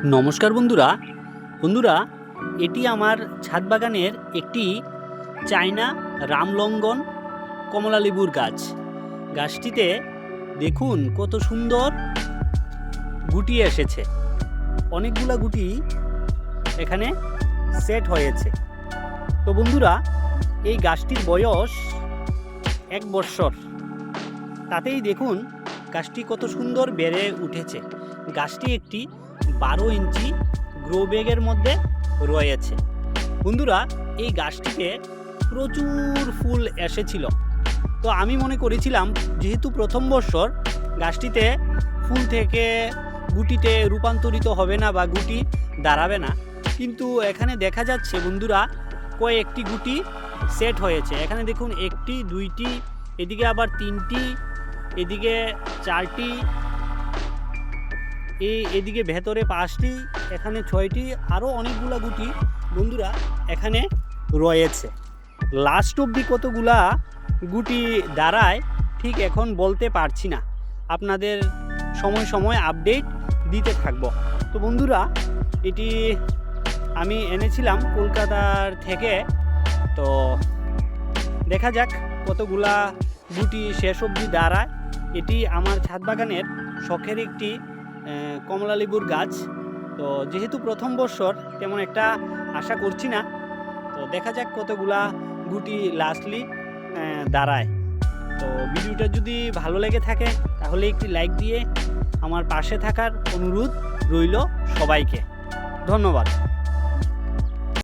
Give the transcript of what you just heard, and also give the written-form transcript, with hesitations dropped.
নমস্কার বন্ধুরা বন্ধুরা এটি আমার ছাদ বাগানের একটি চায়না রামলঙ্গন কমলা লেবুর গাছ। গাছটিতে দেখুন কত সুন্দর গুটি এসেছে, অনেকগুলা গুটি এখানে সেট হয়েছে। তো বন্ধুরা এই গাছটির বয়স 1 বছর, তাতেই দেখুন গাছটি কত সুন্দর বেড়ে উঠেছে। গাছটি একটি 12 ইঞ্চি গ্রো ব্যাগের মধ্যে রয়েছে। বন্ধুরা এই গাছটিতে প্রচুর ফুল এসেছিল, তো আমি মনে করেছিলাম যেহেতু প্রথম বছর গাছটিতে ফুল থেকে গুটিতে রূপান্তরিত হবে না বা গুটি দাঁড়াবে না, কিন্তু এখানে দেখা যাচ্ছে বন্ধুরা কয়েকটি গুটি সেট হয়েছে। এখানে দেখুন 1টি 2টি, এদিকে আবার 3টি, এদিকে 4টি, এদিকে ভেতরে 5টি, এখানে 6টি, আরও অনেকগুলা গুটি বন্ধুরা এখানে রয়েছে। লাস্ট অবধি কতগুলা গুটি দাঁড়ায় ঠিক এখন বলতে পারছি না, আপনাদের সময় সময় আপডেট দিতে থাকব। তো বন্ধুরা এটি আমি এনেছিলাম কলকাতার থেকে, তো দেখা যাক কতগুলা গুটি শেষ অবধি দাঁড়ায়। এটি আমার ছাদ বাগানের শখের একটি কমলা লেবুর গাছ। তো যেহেতু প্রথম বছর তেমন একটা আশা করছি না, তো দেখা যাক কতগুলা গুটি লাস্টলি দাঁড়ায়। তো ভিডিওটা যদি ভালো লেগে থাকে তাহলে একটি লাইক দিয়ে আমার পাশে থাকার অনুরোধ রইল সবাইকে। ধন্যবাদ।